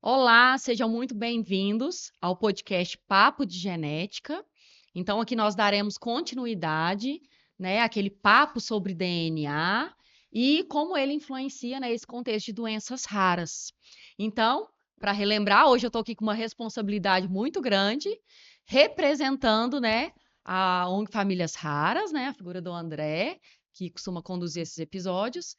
Olá, sejam muito bem-vindos ao podcast Papo de Genética. Então, aqui nós daremos continuidade, né, àquele papo sobre DNA e como ele influencia nesse contexto de doenças raras. Então, para relembrar, hoje eu estou aqui com uma responsabilidade muito grande, representando, né, a ONG Famílias Raras, né, a figura do André, que costuma conduzir esses episódios,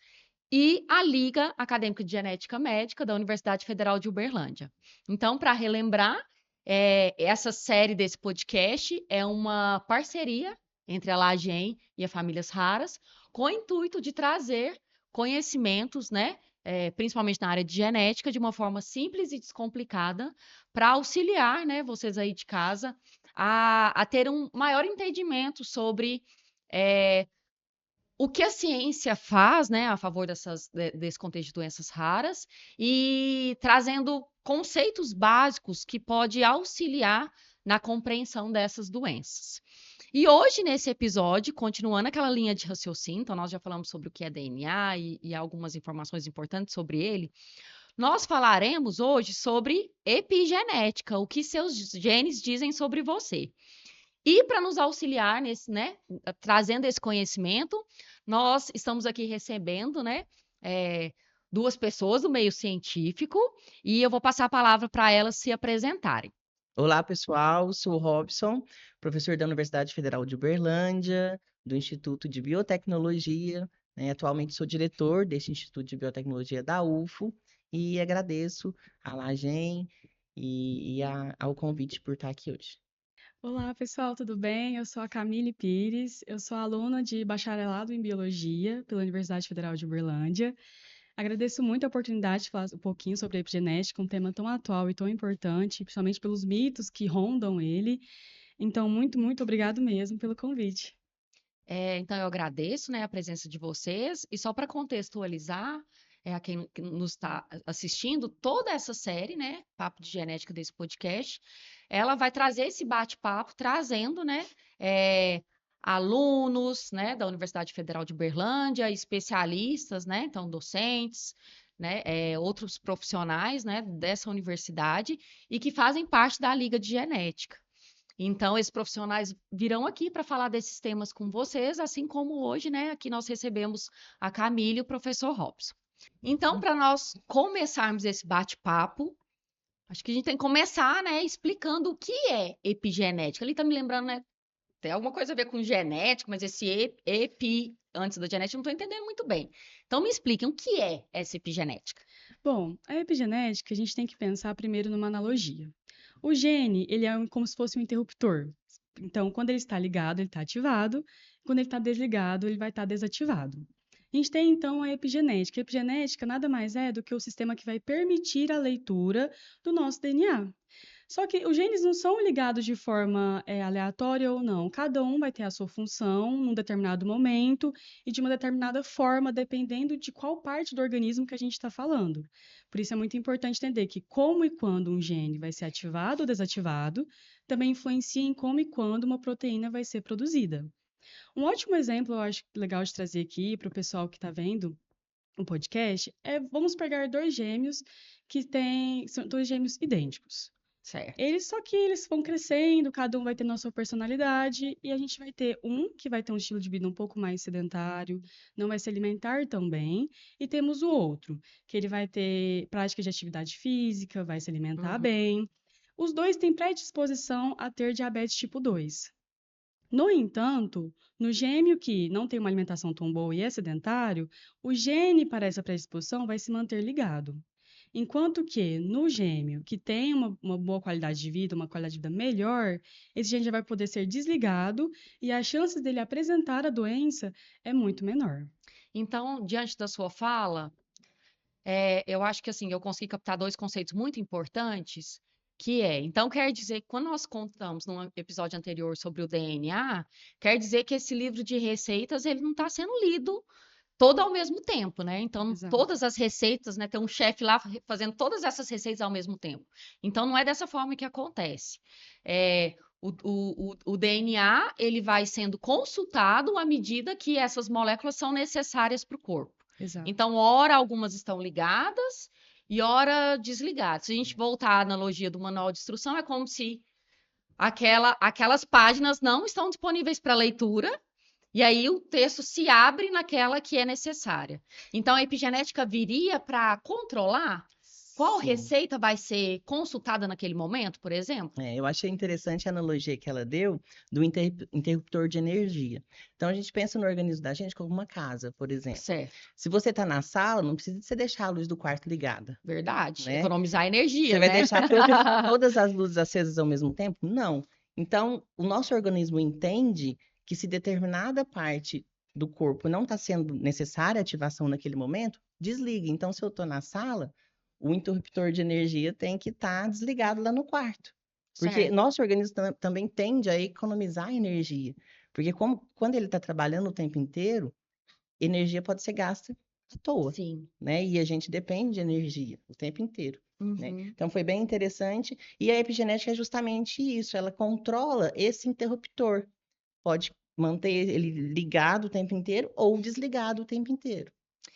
e a Liga Acadêmica de Genética Médica da Universidade Federal de Uberlândia. Então, para relembrar, essa série desse podcast é uma parceria entre a LAGEM e a Famílias Raras, com o intuito de trazer conhecimentos, né, principalmente na área de genética, de uma forma simples e descomplicada, para auxiliar, né, vocês aí de casa a ter um maior entendimento sobre é, o que a ciência faz, né, a favor desse contexto de doenças raras e trazendo conceitos básicos que pode auxiliar na compreensão dessas doenças. E hoje, nesse episódio, continuando aquela linha de raciocínio, então nós já falamos sobre o que é DNA e algumas informações importantes sobre ele, nós falaremos hoje sobre epigenética, o que seus genes dizem sobre você. E para nos auxiliar nesse, né, trazendo esse conhecimento, nós estamos aqui recebendo, né, eh, 2 pessoas do meio científico, e eu vou passar a palavra para elas se apresentarem. Olá, pessoal. Sou o Robson, professor da Universidade Federal de Uberlândia, do Instituto de Biotecnologia, né? Atualmente sou diretor desse Instituto de Biotecnologia da UFO e agradeço à Lagem ao convite por estar aqui hoje. Olá, pessoal, tudo bem? Eu sou a Camille Pires, eu sou aluna de bacharelado em Biologia pela Universidade Federal de Uberlândia. Agradeço muito a oportunidade de falar um pouquinho sobre a epigenética, um tema tão atual e tão importante, principalmente pelos mitos que rondam ele. Então, muito obrigado mesmo pelo convite. Então eu agradeço, né, a presença de vocês, e só para contextualizar, a quem que nos está assistindo, toda essa série, né, Papo de Genética desse podcast, ela vai trazer esse bate-papo, trazendo, né, alunos, né, da Universidade Federal de Uberlândia, especialistas, né, então docentes, né, outros profissionais, né, dessa universidade e que fazem parte da Liga de Genética. Então, esses profissionais virão aqui para falar desses temas com vocês, assim como hoje, né, aqui nós recebemos a Camille e o professor Robson. Então, para nós começarmos esse bate-papo, acho que a gente tem que começar, né, explicando o que é epigenética. Ele está me lembrando, né, tem alguma coisa a ver com genética, mas esse epi antes da genética eu não estou entendendo muito bem. Então, me expliquem o que é essa epigenética. Bom, a epigenética, a gente tem que pensar primeiro numa analogia. O gene, ele é como se fosse um interruptor. Então, quando ele está ligado, ele está ativado. Quando ele está desligado, ele vai estar desativado. A gente tem, então, a epigenética. A epigenética nada mais é do que o sistema que vai permitir a leitura do nosso DNA. Só que os genes não são ligados de forma aleatória ou não. Cada um vai ter a sua função num determinado momento e de uma determinada forma, dependendo de qual parte do organismo que a gente está falando. Por isso é muito importante entender que como e quando um gene vai ser ativado ou desativado, também influencia em como e quando uma proteína vai ser produzida. Um ótimo exemplo, eu acho legal de trazer aqui para o pessoal que está vendo o podcast, vamos pegar dois gêmeos são dois gêmeos idênticos. Certo. Eles vão crescendo, cada um vai tendo a sua personalidade, e a gente vai ter um que vai ter um estilo de vida um pouco mais sedentário, não vai se alimentar tão bem, e temos o outro, que ele vai ter prática de atividade física, vai se alimentar Uhum. bem. Os dois têm predisposição a ter diabetes tipo 2. No entanto, no gêmeo que não tem uma alimentação tão boa e é sedentário, o gene para essa predisposição vai se manter ligado. Enquanto que no gêmeo, que tem uma boa qualidade de vida, uma qualidade de vida melhor, esse gene já vai poder ser desligado e as chances dele apresentar a doença é muito menor. Então, diante da sua fala, eu acho que assim, eu consegui captar 2 conceitos muito importantes, que então quer dizer que quando nós contamos num episódio anterior sobre o DNA, quer dizer que esse livro de receitas ele não está sendo lido todo ao mesmo tempo, né? Então, Exato. todas as receitas, né? Tem um chefe lá fazendo todas essas receitas ao mesmo tempo. Então, não é dessa forma que acontece. O DNA ele vai sendo consultado à medida que essas moléculas são necessárias para o corpo. Exato. Então, ora algumas estão ligadas e hora desligado. Se a gente voltar à analogia do manual de instrução, é como se aquelas páginas não estão disponíveis para leitura, e aí o texto se abre naquela que é necessária. Então, a epigenética viria para controlar qual Sim. receita vai ser consultada naquele momento, por exemplo? Eu achei interessante a analogia que ela deu do interruptor de energia. Então, a gente pensa no organismo da gente como uma casa, por exemplo. Certo, Se você está na sala, não precisa de você deixar a luz do quarto ligada, verdade. né? Economizar Você energia, vai né? deixar todas as luzes acesas ao mesmo tempo? Não. Então, o nosso organismo entende que se determinada parte do corpo não está sendo necessária a ativação naquele momento, desliga. Então, se eu estou na sala, o interruptor de energia tem que estar desligado lá no quarto. Porque Certo. nosso organismo também tende a economizar energia. Porque quando ele está trabalhando o tempo inteiro, energia pode ser gasta à toa, Sim. né? E a gente depende de energia o tempo inteiro, né? Uhum. Então foi bem interessante. E a epigenética é justamente isso, ela controla esse interruptor. Pode manter ele ligado o tempo inteiro ou desligado o tempo inteiro,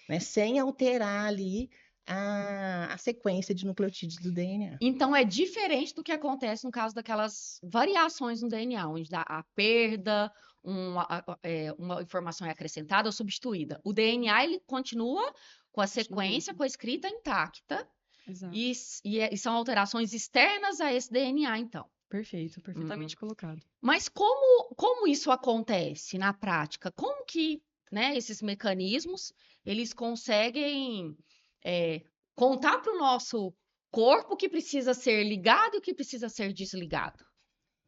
né? Sem alterar ali a sequência de nucleotídeos do DNA. Então, é diferente do que acontece no caso daquelas variações no DNA, onde dá a perda, uma informação é acrescentada ou substituída. O DNA, ele continua com a sequência, com a escrita intacta, Exato. e são alterações externas a esse DNA, então. Perfeito, perfeitamente colocado. Mas como isso acontece na prática? Como que, né, esses mecanismos, eles conseguem contar para o nosso corpo o que precisa ser ligado e o que precisa ser desligado?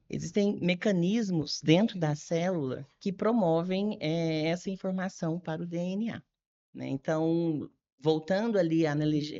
Existem mecanismos dentro da célula que promovem essa informação para o DNA, né? Então, voltando ali à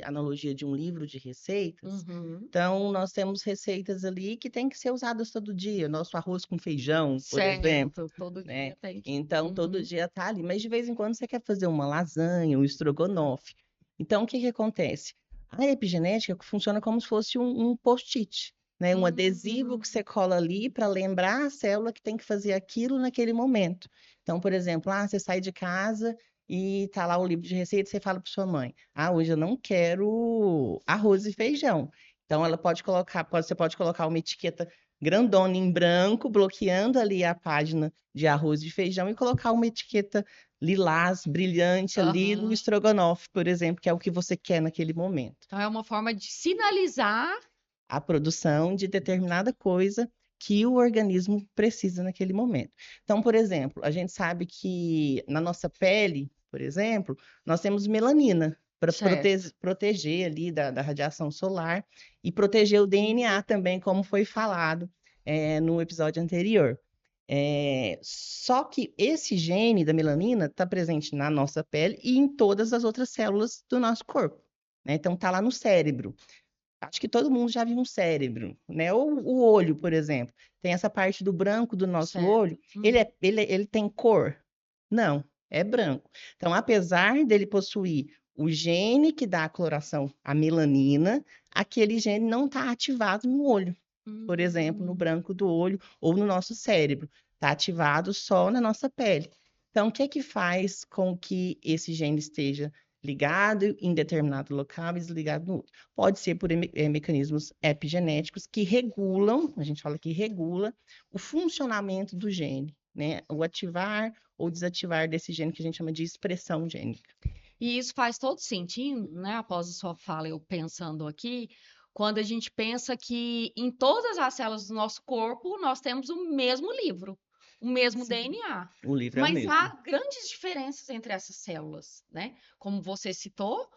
analogia de um livro de receitas, Uhum. então nós temos receitas ali que têm que ser usadas todo dia. Nosso arroz com feijão, por exemplo, Certo, todo né? dia tem que. Então, todo Uhum. dia tá ali, mas de vez em quando você quer fazer uma lasanha, um estrogonofe. Então, o que que acontece? A epigenética funciona como se fosse um post-it, né? Um adesivo que você cola ali para lembrar a célula que tem que fazer aquilo naquele momento. Então, por exemplo, você sai de casa e tá lá o livro de receita, você fala para sua mãe: hoje eu não quero arroz e feijão. Então, você pode colocar uma etiqueta grandona em branco, bloqueando ali a página de arroz e feijão e colocar uma etiqueta lilás, brilhante ali no Aham. estrogonofe, por exemplo, que é o que você quer naquele momento. Então, é uma forma de sinalizar. A produção de determinada coisa que o organismo precisa naquele momento. Então, por exemplo, a gente sabe que na nossa pele, por exemplo, nós temos melanina para Certo. proteger ali da radiação solar e proteger o DNA também, como foi falado no episódio anterior. Só que esse gene da melanina está presente na nossa pele e em todas as outras células do nosso corpo, né? Então, está lá no cérebro. Acho que todo mundo já viu um cérebro, né? Ou o olho, por exemplo. Tem essa parte do branco do nosso Certo. olho. Ele tem cor? Não, é branco. Então, apesar dele possuir o gene que dá a coloração, a melanina, aquele gene não está ativado no olho, por exemplo, no Hum. branco do olho ou no nosso cérebro. Está ativado só na nossa pele. Então, o que é que faz com que esse gene esteja ligado em determinado local e desligado no outro? Pode ser por mecanismos epigenéticos que regulam, a gente fala que regula, o funcionamento do gene, né? O ativar ou desativar desse gene que a gente chama de expressão gênica. E isso faz todo sentido, né? Após a sua fala, eu pensando aqui, quando a gente pensa que em todas as células do nosso corpo nós temos o mesmo livro, o mesmo DNA. O livro é o Mas há mesmo. grandes diferenças entre essas células, né? Como você citou,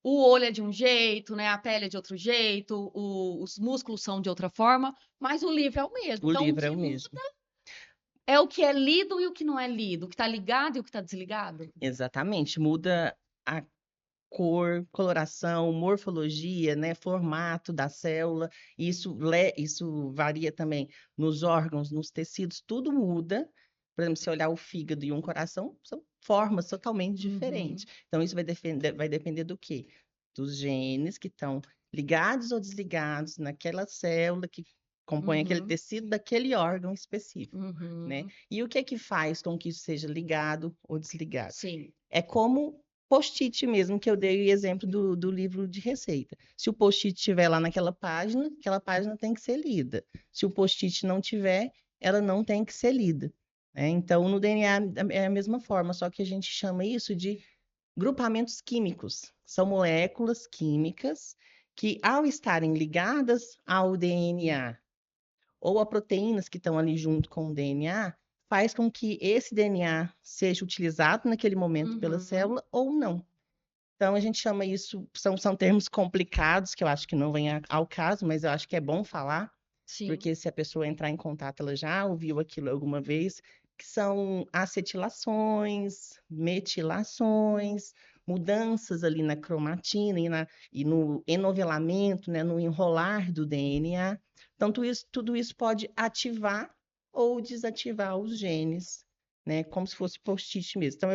o olho é de um jeito, né? A pele é de outro jeito, os músculos são de outra forma, mas o livro é o mesmo. O Então, o livro é que o muda mesmo. é o que é lido e o que não é lido, o que está ligado e o que está desligado. Exatamente. Muda a cor, coloração, morfologia, né, formato da célula. Isso varia também nos órgãos, nos tecidos, tudo muda. Por exemplo, se olhar o fígado e um coração, são formas totalmente diferentes. Então, isso vai depender do quê? Dos genes que estão ligados ou desligados naquela célula que compõe aquele Uhum. tecido daquele órgão específico, né? Uhum. E o que é que faz com que isso seja ligado ou desligado? Sim. É como post-it mesmo, que eu dei o exemplo do livro de receita. Se o post-it estiver lá naquela página, aquela página tem que ser lida. Se o post-it não tiver, ela não tem que ser lida, né? Então, no DNA é a mesma forma, só que a gente chama isso de grupamentos químicos. São moléculas químicas que, ao estarem ligadas ao DNA ou a proteínas que estão ali junto com o DNA, faz com que esse DNA seja utilizado naquele momento pela Uhum. célula ou não. Então, a gente chama isso, são termos complicados, que eu acho que não vem ao caso, mas eu acho que é bom falar, Sim. porque se a pessoa entrar em contato, ela já ouviu aquilo alguma vez, que são acetilações, metilações, mudanças ali na cromatina e no enovelamento, né, no enrolar do DNA. Então, tudo isso pode ativar ou desativar os genes, né, como se fosse post-it mesmo. Então,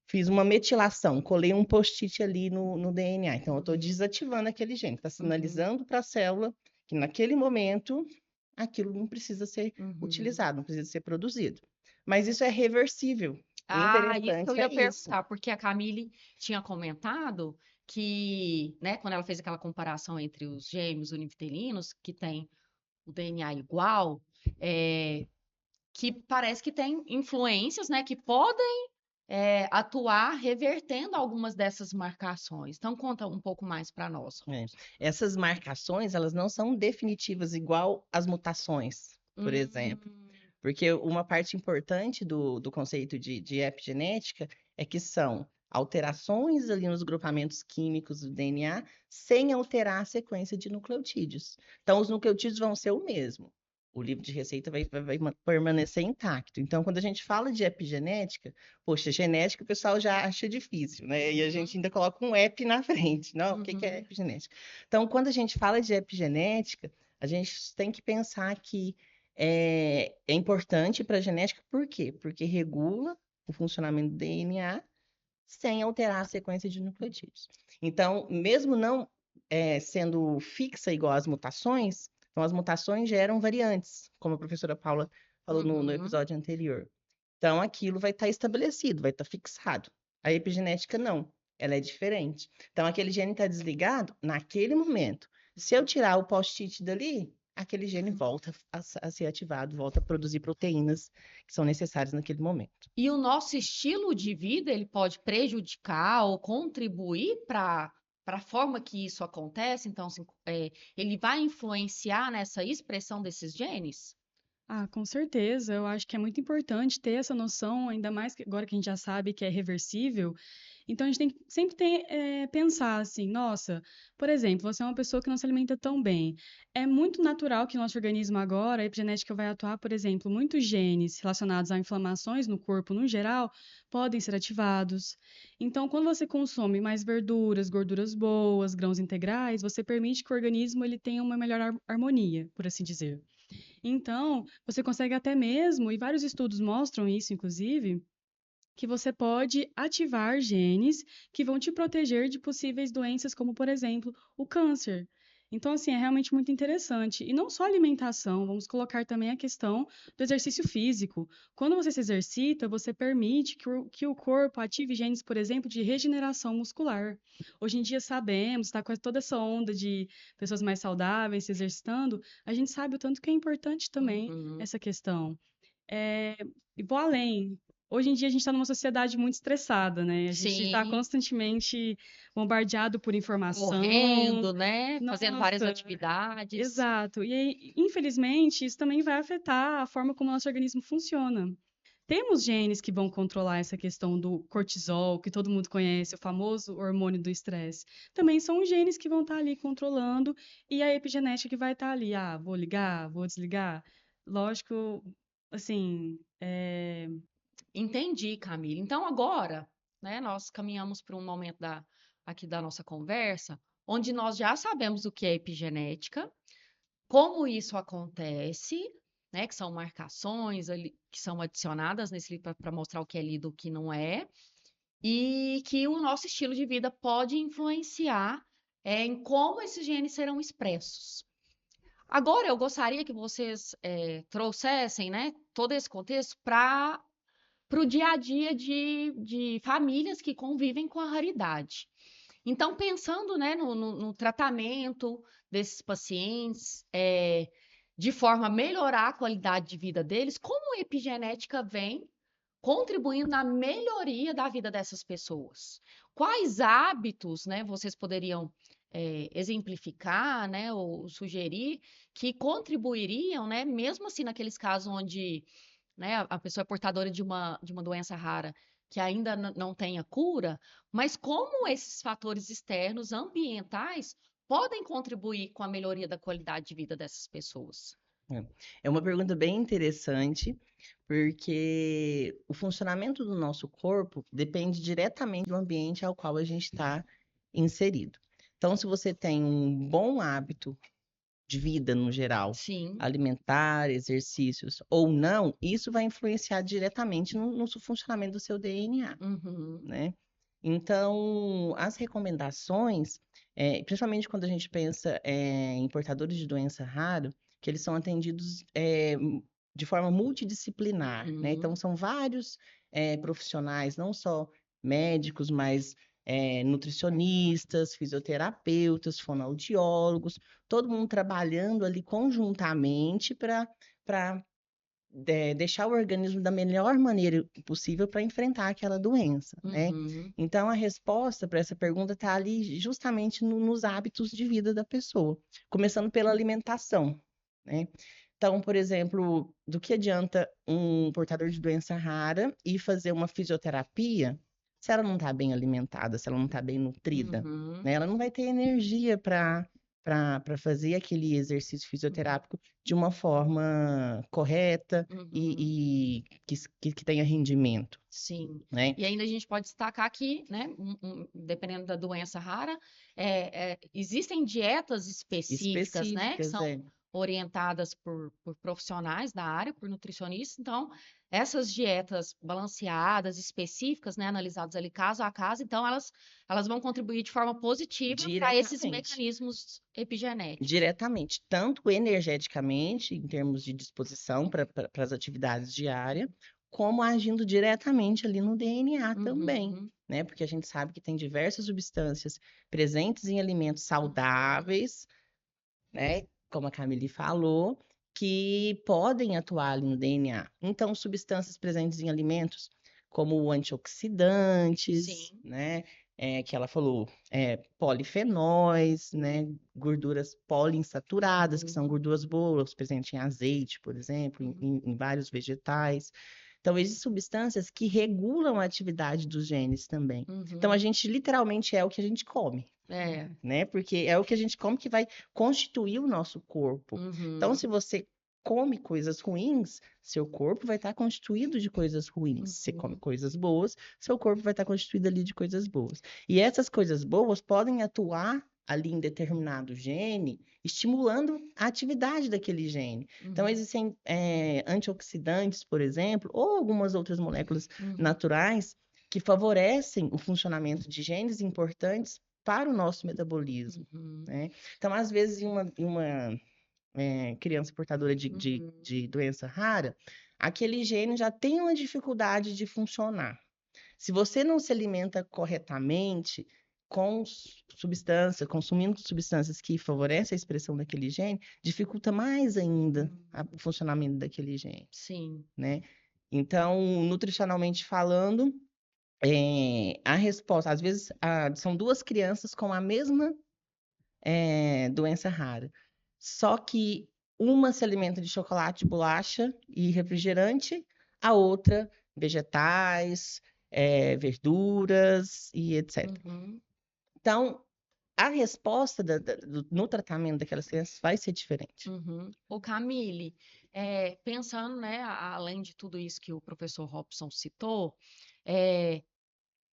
fiz uma metilação, colei um post-it ali no DNA. Então, eu estou desativando aquele gene, está sinalizando para a célula que naquele momento aquilo não precisa ser utilizado, não precisa ser produzido. Mas isso é reversível. O Ah, isso que eu interessante ia é isso. perguntar, porque a Camille tinha comentado que, né, quando ela fez aquela comparação entre os gêmeos univitelinos, que tem o DNA igual, que parece que tem influências, né, que podem atuar revertendo algumas dessas marcações. Então, conta um pouco mais para nós, É. Robson. Essas marcações, elas não são definitivas igual as mutações, por exemplo. Hum, Porque uma parte importante do conceito de epigenética é que são alterações ali nos grupamentos químicos do DNA sem alterar a sequência de nucleotídeos. Então, os nucleotídeos vão ser o mesmo. O livro de receita vai permanecer intacto. Então, quando a gente fala de epigenética, poxa, genética o pessoal já acha difícil, né? E a gente ainda coloca um epi na frente. Não, o que é epigenética? Então, quando a gente fala de epigenética, a gente tem que pensar que é importante para a genética, por quê? Porque regula o funcionamento do DNA sem alterar a sequência de nucleotídeos. Então, mesmo não sendo fixa igual às mutações, então as mutações geram variantes, como a professora Paula falou no episódio anterior. Então, aquilo vai estar estabelecido, vai estar fixado. A epigenética não, ela é diferente. Então, aquele gene está desligado naquele momento. Se eu tirar o post-it dali, aquele gene volta a ser ativado, volta a produzir proteínas que são necessárias naquele momento. E o nosso estilo de vida, ele pode prejudicar ou contribuir para a forma que isso acontece? Então, assim, ele vai influenciar nessa expressão desses genes? Ah, com certeza. Eu acho que é muito importante ter essa noção, ainda mais que agora que a gente já sabe que é reversível. Então, a gente tem que sempre pensar assim, nossa, por exemplo, você é uma pessoa que não se alimenta tão bem. É muito natural que o nosso organismo agora, a epigenética vai atuar, por exemplo, muitos genes relacionados a inflamações no corpo no geral podem ser ativados. Então, quando você consome mais verduras, gorduras boas, grãos integrais, você permite que o organismo ele tenha uma melhor harmonia, por assim dizer. Então, você consegue até mesmo, e vários estudos mostram isso, inclusive, que você pode ativar genes que vão te proteger de possíveis doenças, como, por exemplo, o câncer. Então, assim, é realmente muito interessante. E não só alimentação, vamos colocar também a questão do exercício físico. Quando você se exercita, você permite que o corpo ative genes, por exemplo, de regeneração muscular. Hoje em dia sabemos, está com toda essa onda de pessoas mais saudáveis se exercitando, a gente sabe o tanto que é importante também essa questão. E vou além. Hoje em dia a gente está numa sociedade muito estressada, né? A gente está Sim, constantemente bombardeado por informação. correndo, né? Fazendo várias Nossa, atividades. exato. E aí, infelizmente, isso também vai afetar a forma como o nosso organismo funciona. Temos genes que vão controlar essa questão do cortisol, que todo mundo conhece, o famoso hormônio do estresse. Também são os genes que vão estar ali controlando e a epigenética que vai estar ali. Ah, vou ligar, vou desligar. Lógico, assim, Entendi, Camila. Então, agora, né, nós caminhamos para um momento aqui da nossa conversa, onde nós já sabemos o que é epigenética, como isso acontece, né, que são marcações ali, que são adicionadas nesse livro para mostrar o que é lido e o que não é, e que o nosso estilo de vida pode influenciar em como esses genes serão expressos. Agora, eu gostaria que vocês trouxessem, né, todo esse contexto para para o dia a dia de famílias que convivem com a raridade. Então, pensando, né, no tratamento desses pacientes, de forma a melhorar a qualidade de vida deles, como a epigenética vem contribuindo na melhoria da vida dessas pessoas? Quais hábitos, né, vocês poderiam exemplificar, né, ou sugerir que contribuiriam, né, mesmo assim naqueles casos onde, né, a pessoa é portadora de uma doença rara que ainda não tem a cura, mas como esses fatores externos, ambientais, podem contribuir com a melhoria da qualidade de vida dessas pessoas? É É uma pergunta bem interessante, porque o funcionamento do nosso corpo depende diretamente do ambiente ao qual a gente está inserido. Então, se você tem um bom hábito de vida no geral, Sim. alimentar, exercícios ou não, isso vai influenciar diretamente no funcionamento do seu DNA, Uhum. né? Então, as recomendações, principalmente quando a gente pensa em portadores de doença rara, que eles são atendidos de forma multidisciplinar, né? Então, Uhum. são vários profissionais, não só médicos, mas nutricionistas, fisioterapeutas, fonoaudiólogos, todo mundo trabalhando ali conjuntamente para deixar o organismo da melhor maneira possível para enfrentar aquela doença, né? Uhum. Então, a resposta para essa pergunta está ali justamente nos hábitos de vida da pessoa, começando pela alimentação, né? Então, por exemplo, do que adianta um portador de doença rara ir fazer uma fisioterapia se ela não está bem alimentada, se ela não está bem nutrida, Uhum. né? Ela não vai ter energia para fazer aquele exercício fisioterápico de uma forma correta Uhum. e que tenha rendimento, Sim. né? E ainda a gente pode destacar que, né, dependendo da doença rara, existem dietas específicas, né, que Específicas, são orientadas por profissionais da área, por nutricionistas. Então, essas dietas balanceadas, específicas, né, analisadas ali caso a caso, então elas vão contribuir de forma positiva para esses diretamente. mecanismos epigenéticos. Diretamente, tanto energeticamente, em termos de disposição para as atividades diárias, como agindo diretamente ali no DNA também, Uhum. né? Porque a gente sabe que tem diversas substâncias presentes em alimentos saudáveis, né? Como a Camille falou, que podem atuar ali no DNA. Então, substâncias presentes em alimentos, como antioxidantes, Sim. né? Que ela falou, polifenóis, né? Gorduras poliinsaturadas, que são Uhum. gorduras boas, presentes em azeite, por exemplo, em vários vegetais. Então, existem substâncias que regulam a atividade dos genes também. Então, a Uhum. gente literalmente é o que a gente come, É. né? Porque é o que a gente come que vai constituir o nosso corpo. Então, Uhum. se você come coisas ruins, seu corpo vai estar constituído de coisas ruins. Se você come Uhum. coisas boas, seu corpo vai estar constituído ali de coisas boas. E essas coisas boas podem atuar ali em determinado gene, estimulando a atividade daquele gene. Então, Uhum. existem antioxidantes, por exemplo, ou algumas outras moléculas Uhum. naturais que favorecem o funcionamento de genes importantes para o nosso metabolismo, Uhum. né? Então, às vezes, em uma criança portadora Uhum. de doença rara, aquele gene já tem uma dificuldade de funcionar. Se você não se alimenta corretamente com substâncias, consumindo substâncias que favorecem a expressão daquele gene, dificulta mais ainda o funcionamento daquele gene, Sim. né? Então, nutricionalmente falando, a resposta, às vezes, são duas crianças com a mesma doença rara. Só que uma se alimenta de chocolate, bolacha e refrigerante, a outra vegetais, verduras e etc. Uhum. Então, a resposta no tratamento daquelas crianças vai ser diferente. Uhum. Ô, Camille, pensando, né, além de tudo isso que o professor Robson citou, é,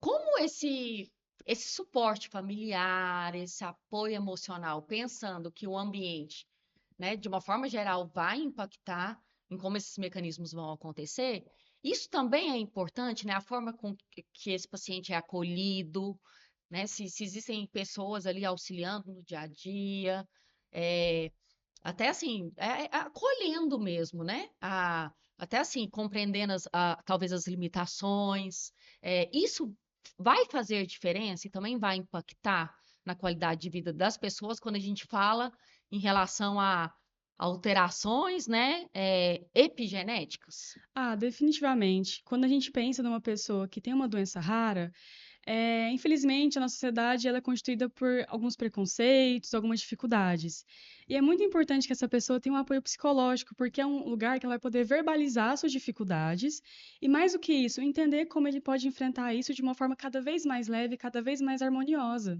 como esse suporte familiar, esse apoio emocional, pensando que o ambiente, né, de uma forma geral, vai impactar em como esses mecanismos vão acontecer, isso também é importante, né? A forma com que esse paciente é acolhido, né? Se existem pessoas ali auxiliando no dia a dia, é, até assim, acolhendo mesmo, né? até assim, compreendendo talvez as limitações, isso vai fazer diferença e também vai impactar na qualidade de vida das pessoas quando a gente fala em relação a alterações, né, epigenéticas? Ah, definitivamente. Quando a gente pensa numa pessoa que tem uma doença rara, infelizmente, a nossa sociedade ela é constituída por alguns preconceitos, algumas dificuldades. E é muito importante que essa pessoa tenha um apoio psicológico, porque é um lugar que ela vai poder verbalizar suas dificuldades e, mais do que isso, entender como ele pode enfrentar isso de uma forma cada vez mais leve, cada vez mais harmoniosa.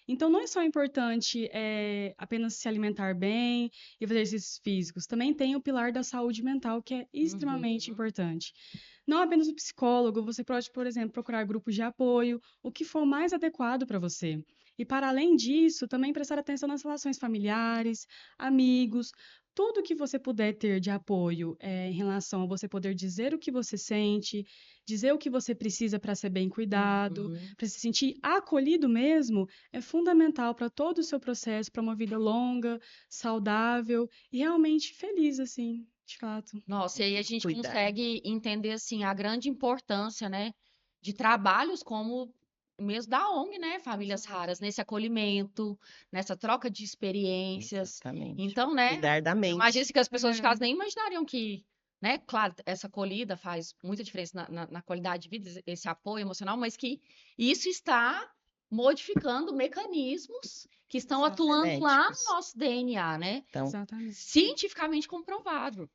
Então, não é só importante apenas se alimentar bem e fazer exercícios físicos, também tem o pilar da saúde mental, que é extremamente Uhum. importante. Não apenas o psicólogo, você pode, por exemplo, procurar grupos de apoio, o que for mais adequado para você. E, para além disso, também prestar atenção nas relações familiares, amigos, tudo que você puder ter de apoio em relação a você poder dizer o que você sente, dizer o que você precisa para ser bem cuidado, Uhum. para se sentir acolhido mesmo, é fundamental para todo o seu processo, para uma vida longa, saudável e realmente feliz, assim, de fato. Nossa, e aí a gente Cuidar. consegue entender assim a grande importância, né, de trabalhos como mesmo da ONG, né, Famílias Raras, nesse acolhimento, nessa troca de experiências. Exatamente. Então, né, Cuidar da eu imagino mente. assim, que as pessoas de É, casa nem imaginariam que, né, claro, essa acolhida faz muita diferença na qualidade de vida, esse apoio emocional, mas que isso está modificando mecanismos que estão atuando lá no Genéticos. nosso DNA, né? Então, exatamente. Cientificamente comprovado.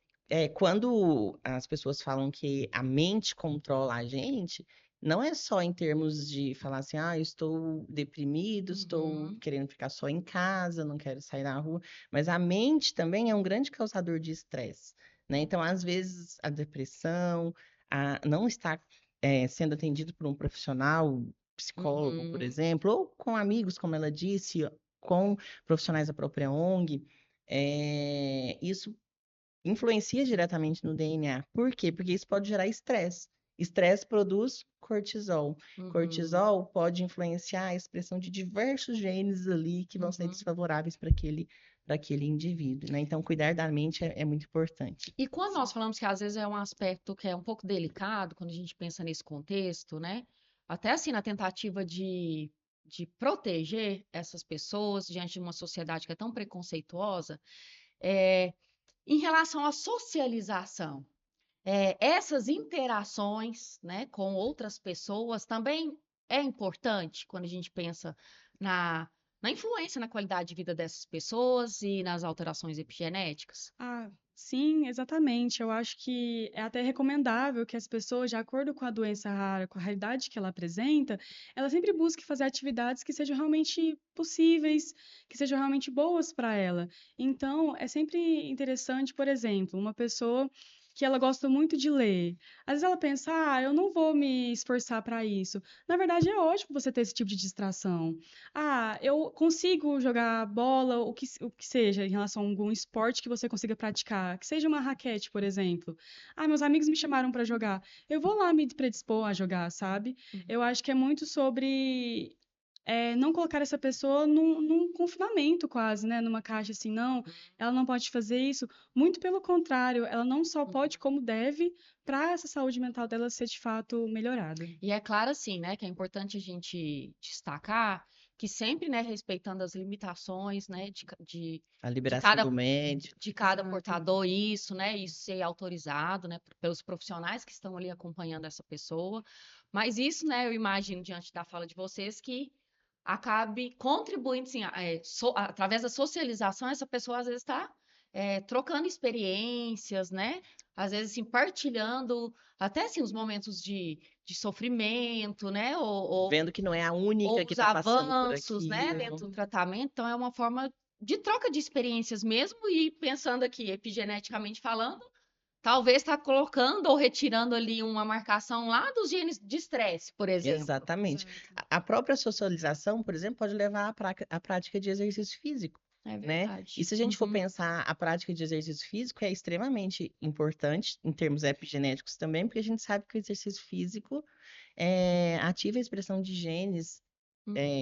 quando as pessoas falam que a mente controla a gente, não é só em termos de falar assim, ah, eu estou deprimido, estou Uhum. querendo ficar só em casa, não quero sair na rua, mas a mente também é um grande causador de estresse, né? Então, às vezes, a depressão, não estar sendo atendido por um profissional, psicólogo, por Uhum. exemplo, ou com amigos, como ela disse, com profissionais da própria ONG, isso influencia diretamente no DNA. Por quê? Porque isso pode gerar estresse. Estresse produz cortisol. Uhum. Cortisol pode influenciar a expressão de diversos genes ali que vão ser Uhum. desfavoráveis para aquele indivíduo, né? Então, cuidar da mente é muito importante. E quando nós falamos que às vezes é um aspecto que é um pouco delicado, quando a gente pensa nesse contexto, né? Até assim, na tentativa de proteger essas pessoas diante de uma sociedade que é tão preconceituosa, é, em relação à socialização, essas interações, né, com outras pessoas também é importante quando a gente pensa na, na influência na qualidade de vida dessas pessoas e nas alterações epigenéticas. Ah, sim, exatamente. Eu acho que é até recomendável que as pessoas, de acordo com a doença rara, com a realidade que ela apresenta, ela sempre busque fazer atividades que sejam realmente possíveis, que sejam realmente boas para ela. Então, é sempre interessante, por exemplo, uma pessoa que ela gosta muito de ler. Às vezes ela pensa, ah, eu não vou me esforçar para isso. Na verdade, é ótimo você ter esse tipo de distração. Ah, eu consigo jogar bola, o que seja, em relação a algum esporte que você consiga praticar, que seja uma raquete, por exemplo. Ah, meus amigos me chamaram para jogar. Eu vou lá me predispor a jogar, sabe? Eu acho que é muito sobre não colocar essa pessoa num confinamento quase, né? Numa caixa assim, não, ela não pode fazer isso. Muito pelo contrário, ela não só pode, como deve, para essa saúde mental dela ser de fato melhorada. E é claro, assim, né, que é importante a gente destacar que sempre, né, respeitando as limitações, né, A de liberação cada, do médico. de cada Exato. portador, isso, né, isso ser autorizado, né, pelos profissionais que estão ali acompanhando essa pessoa. Mas isso, né, eu imagino, diante da fala de vocês, que acabe contribuindo, assim, através da socialização, essa pessoa às vezes está trocando experiências, né? Às vezes, assim, partilhando até, assim, os momentos de sofrimento, né? Vendo que não é a única Ou que os está passando por avanços, né? aquilo. Dentro do tratamento. Então, é uma forma de troca de experiências mesmo e pensando aqui, epigeneticamente falando, talvez está colocando ou retirando ali uma marcação lá dos genes de estresse, por exemplo. Exatamente. Exato. A própria socialização, por exemplo, pode levar à prática de exercício físico, É né? E verdade. se a gente for Uhum. pensar, a prática de exercício físico é extremamente importante em termos epigenéticos também, porque a gente sabe que o exercício físico ativa a expressão de genes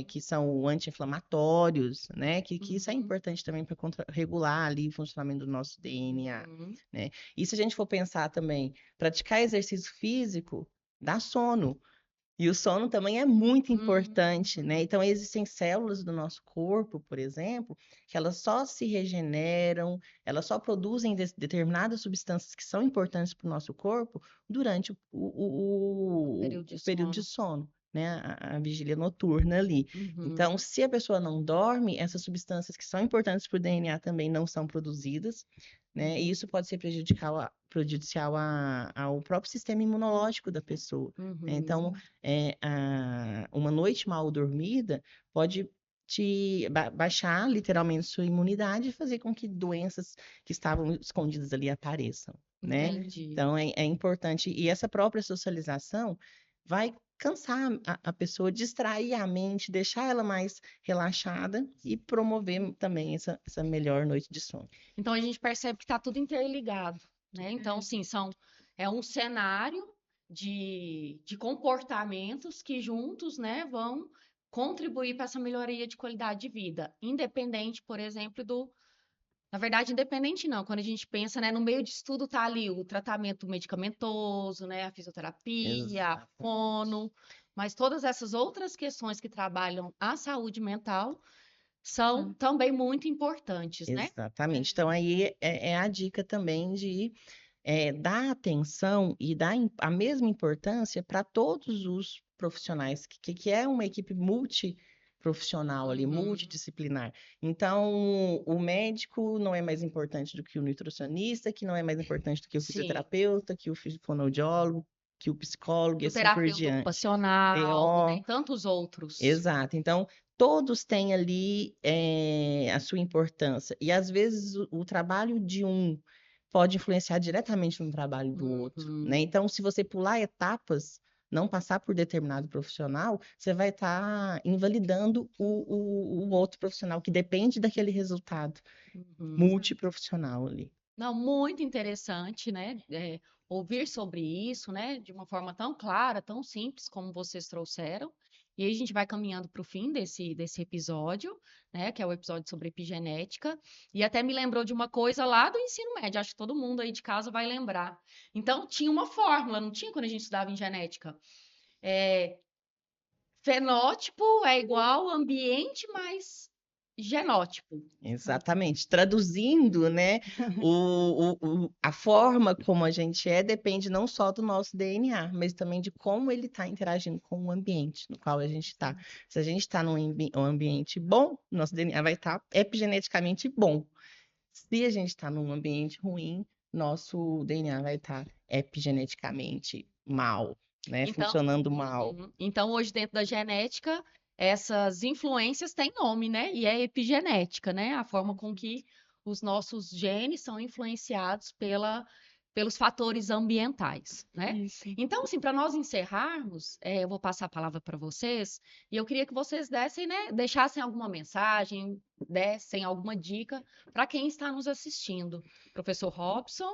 que são anti-inflamatórios, né? Que isso é Uhum. importante também para regular ali o funcionamento do nosso DNA, Uhum. né? E se a gente for pensar também, praticar exercício físico dá sono. E o sono também é muito importante, né? Então, existem células do nosso corpo, por exemplo, que elas só se regeneram, elas só produzem determinadas substâncias que são importantes para o nosso corpo durante Período de o período de sono. sono, né? A vigília noturna ali. Então, Uhum. se a pessoa não dorme, essas substâncias que são importantes para o DNA também não são produzidas, né? E isso pode ser prejudicial ao próprio sistema imunológico da pessoa, né? Então, Uhum. uma noite mal dormida pode te baixar literalmente sua imunidade e fazer com que doenças que estavam escondidas ali apareçam, né? Entendi. Então é importante, e essa própria socialização vai cansar a pessoa, distrair a mente, deixar ela mais relaxada e promover também essa melhor noite de sono. Então a gente percebe que está tudo interligado, né? Então, sim, é um cenário de comportamentos que juntos, né, vão contribuir para essa melhoria de qualidade de vida, independente, por exemplo, na verdade, independente não, quando a gente pensa, né, no meio de estudo está ali o tratamento medicamentoso, né, a fisioterapia, a fono, mas todas essas outras questões que trabalham a saúde mental são Exato. também muito importantes, né? Exatamente. Então, aí é a dica também de dar atenção e dar a mesma importância para todos os profissionais, que é uma equipe multiprofissional ali, Uhum. multidisciplinar. Então, o médico não é mais importante do que o nutricionista, que não é mais importante do que o Sim, fisioterapeuta, que o fonoaudiólogo, que o psicólogo e o assim por terapeuta diante. ocupacional, né, TO, e tantos outros. exato. Então, todos têm ali a sua importância. E às vezes o trabalho de um pode influenciar diretamente no trabalho do outro, né? Uhum. Então, se você pular etapas, não passar por determinado profissional, você vai estar invalidando o outro profissional que depende daquele resultado Uhum. multiprofissional ali. Não, muito interessante, né? Ouvir sobre isso, né? De uma forma tão clara, tão simples como vocês trouxeram. E aí a gente vai caminhando para o fim desse episódio, né? Que é o episódio sobre epigenética. E até me lembrou de uma coisa lá do ensino médio. Acho que todo mundo aí de casa vai lembrar. Então, tinha uma fórmula, não tinha quando a gente estudava em genética? É, fenótipo é igual ambiente mais genótipo. Exatamente. Traduzindo, né, a forma como a gente depende não só do nosso DNA, mas também de como ele está interagindo com o ambiente no qual a gente está. Se a gente está num um ambiente bom, nosso DNA vai estar epigeneticamente bom. Se a gente está num ambiente ruim, nosso DNA vai estar epigeneticamente mal, né, Então, funcionando mal. então, hoje, dentro da genética, essas influências têm nome, né? E é epigenética, né? A forma com que os nossos genes são influenciados pelos fatores ambientais, né? Isso. Então, assim, para nós encerrarmos, eu vou passar a palavra para vocês, e eu queria que vocês dessem, né? Deixassem alguma mensagem, dessem alguma dica para quem está nos assistindo. Professor Robson.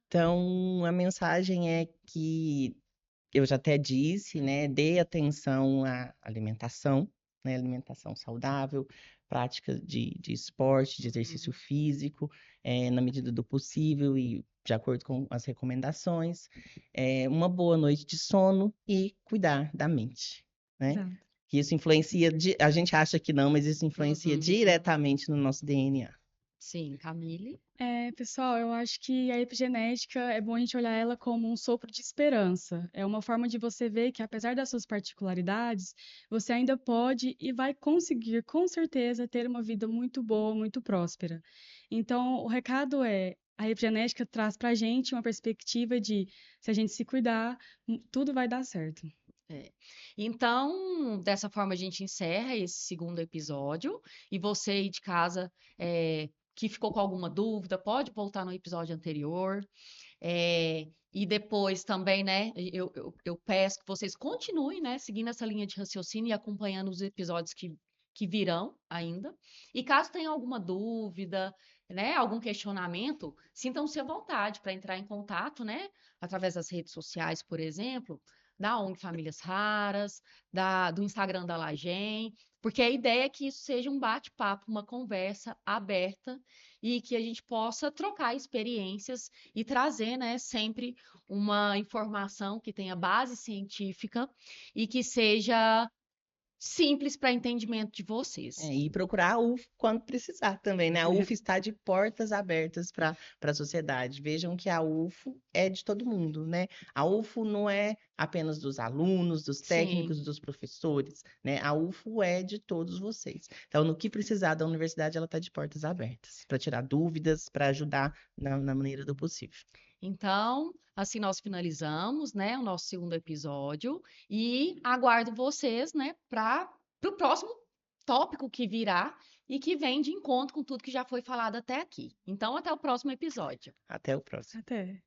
Então, a mensagem é que eu já até disse, né? Dê atenção à alimentação, né? Alimentação saudável, prática de esporte, de exercício Uhum. físico, na medida do possível e de acordo com as recomendações. Uma boa noite de sono e cuidar da mente, né? Exato. Que isso influencia, a gente acha que não, mas isso influencia Uhum. diretamente no nosso DNA. Sim, Camille. Pessoal, eu acho que a epigenética é bom a gente olhar ela como um sopro de esperança. É uma forma de você ver que, apesar das suas particularidades, você ainda pode e vai conseguir, com certeza, ter uma vida muito boa, muito próspera. Então, o recado é: a epigenética traz para a gente uma perspectiva de, se a gente se cuidar, tudo vai dar certo. É. Então, dessa forma, a gente encerra esse segundo episódio. E você aí de casa, que ficou com alguma dúvida, pode voltar no episódio anterior. E depois também, né, eu peço que vocês continuem, né, seguindo essa linha de raciocínio e acompanhando os episódios que virão ainda. E caso tenha alguma dúvida, né, algum questionamento, sintam-se à vontade para entrar em contato, né, através das redes sociais, por exemplo. da ONG Famílias Raras, do Instagram da Lagem, porque a ideia é que isso seja um bate-papo, uma conversa aberta e que a gente possa trocar experiências e trazer, né, sempre uma informação que tenha base científica e que seja simples para entendimento de vocês. E procurar a UF quando precisar também, né? A UF está de portas abertas para a sociedade. Vejam que a UFO é de todo mundo, né? A UFO não é apenas dos alunos, dos Sim, técnicos, dos professores, né? A UFO é de todos vocês. Então, no que precisar da universidade, ela está de portas abertas para tirar dúvidas, para ajudar na maneira do possível. então, assim nós finalizamos, né, o nosso segundo episódio e aguardo vocês, né, para o próximo tópico que virá e que vem de encontro com tudo que já foi falado até aqui. Então, até o próximo episódio. Até o próximo. Até.